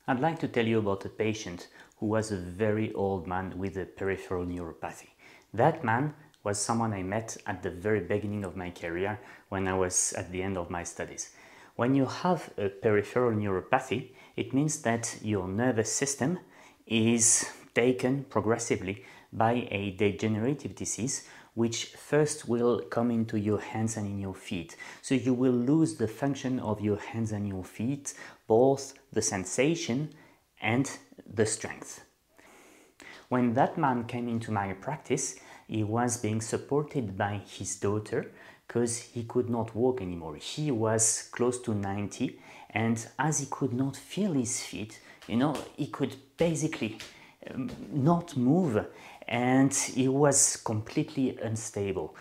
I'd like to tell you about a patient who was a very old man with a peripheral neuropathy. That man was someone I met at the very beginning of my career when I was at the end of my studies. When you have a peripheral neuropathy, it means that your nervous system is taken progressively by a degenerative disease which first will come into your hands and in your feet. So you will lose the function of your hands and your feet, both the sensation and the strength. When that man came into my practice, he was being supported by his daughter because he could not walk anymore. He was close to 90, and as he could not feel his feet, he could basically not move, and he was completely unstable.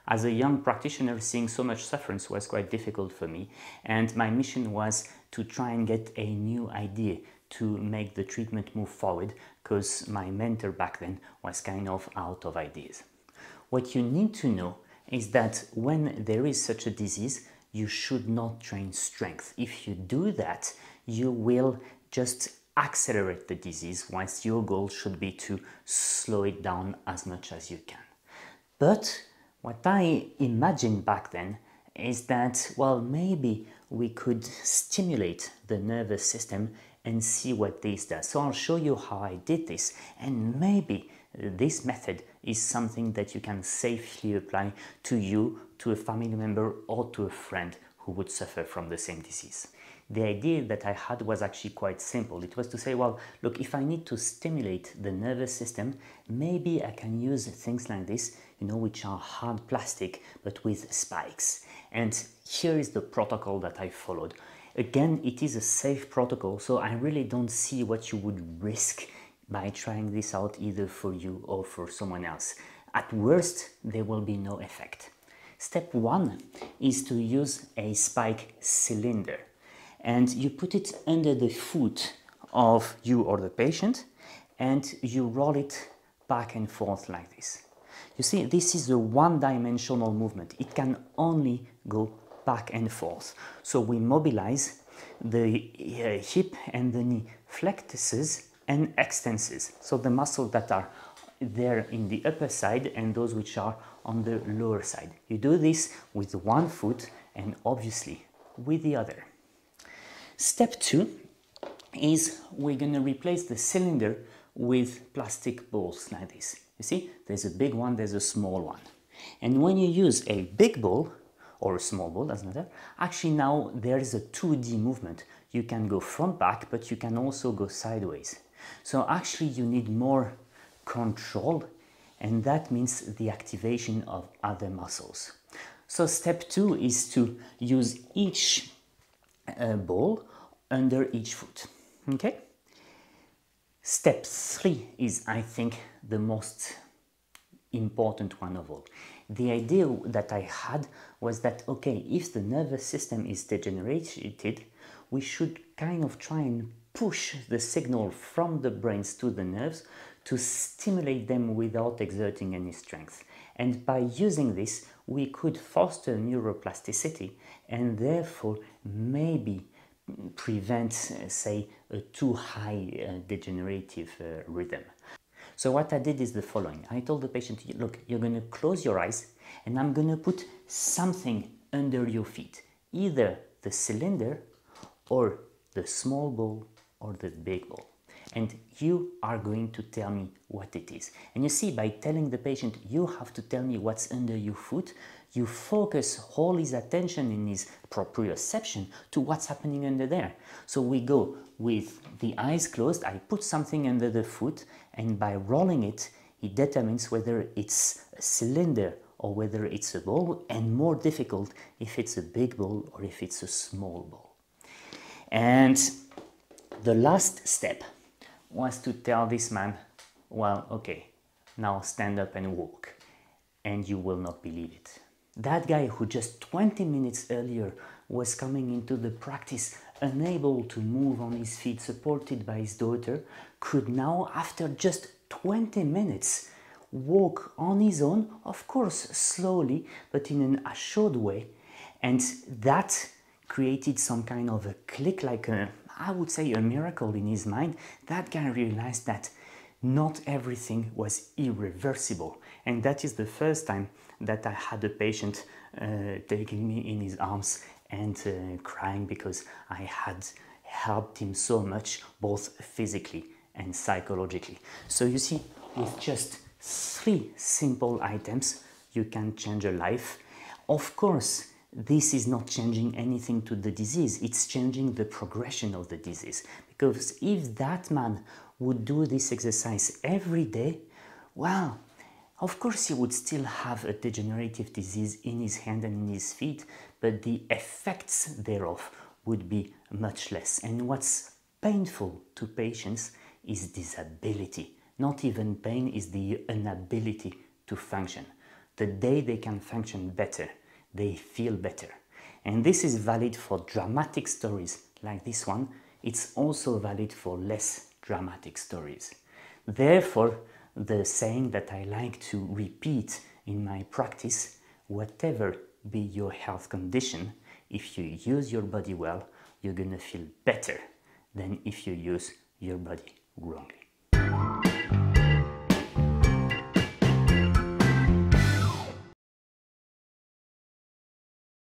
As a young practitioner, seeing so much suffering was quite difficult for me, and my mission was to try and get a new idea to make the treatment move forward, because my mentor back then was kind of out of ideas. What you need to know is that when there is such a disease, you should not train strength. If you do that, you will just accelerate the disease, whilst your goal should be to slow it down as much as you can. But what I imagined back then is that, well, maybe we could stimulate the nervous system and see what this does. So I'll show you how I did this, and maybe this method is something that you can safely apply to you, to a family member, or to a friend who would suffer from the same disease. The idea that I had was actually quite simple. It was to say, well, look, if I need to stimulate the nervous system, maybe I can use things like this, which are hard plastic, but with spikes. And here is the protocol that I followed. Again, it is a safe protocol, so I really don't see what you would risk by trying this out either for you or for someone else. At worst, there will be no effect. Step one is to use a spike cylinder, and you put it under the foot of you or the patient, and you roll it back and forth like this. You see, this is a one-dimensional movement. It can only go back and forth. So we mobilize the hip and the knee flexuses and extensors, so the muscles that are there in the upper side and those which are on the lower side. You do this with one foot and obviously with the other. Step two is we're going to replace the cylinder with plastic balls like this. You see, there's a big one, there's a small one. And when you use a big ball or a small ball, doesn't matter, actually now there is a 2D movement. You can go front back, but you can also go sideways. So actually you need more control, and that means the activation of other muscles. So step two is to use each ball under each foot. Okay? Step three is, I think, the most important one of all. The idea that I had was that, okay, if the nervous system is degenerated, we should kind of try and push the signal from the brains to the nerves to stimulate them without exerting any strength. And by using this, we could foster neuroplasticity and therefore maybe prevent, say, a too high degenerative rhythm. So what I did is the following. I told the patient, look, you're going to close your eyes and I'm going to put something under your feet, either the cylinder or the small ball or the big ball. And you are going to tell me what it is. And you see, by telling the patient, you have to tell me what's under your foot, you focus all his attention in his proprioception to what's happening under there. So we go with the eyes closed, I put something under the foot, and by rolling it, he determines whether it's a cylinder or whether it's a ball, and more difficult if it's a big ball or if it's a small ball. And the last step was to tell this man, well, okay, now stand up and walk. And you will not believe it. That guy who just 20 minutes earlier was coming into the practice unable to move on his feet, supported by his daughter, could now, after just 20 minutes, walk on his own, of course slowly, but in an assured way. And that created some kind of a click, like a, I would say, a miracle in his mind. That guy realized that not everything was irreversible. And that is the first time that I had a patient taking me in his arms and crying because I had helped him so much, both physically and psychologically. So you see, with just 3 simple items, you can change a life. Of course, this is not changing anything to the disease, it's changing the progression of the disease. Because if that man would do this exercise every day, well, of course he would still have a degenerative disease in his hand and in his feet, but the effects thereof would be much less. And what's painful to patients is disability. Not even pain, is the inability to function. The day they can function better, they feel better. And this is valid for dramatic stories like this one. It's also valid for less dramatic stories. Therefore, the saying that I like to repeat in my practice, whatever be your health condition, if you use your body well, you're gonna feel better than if you use your body wrongly.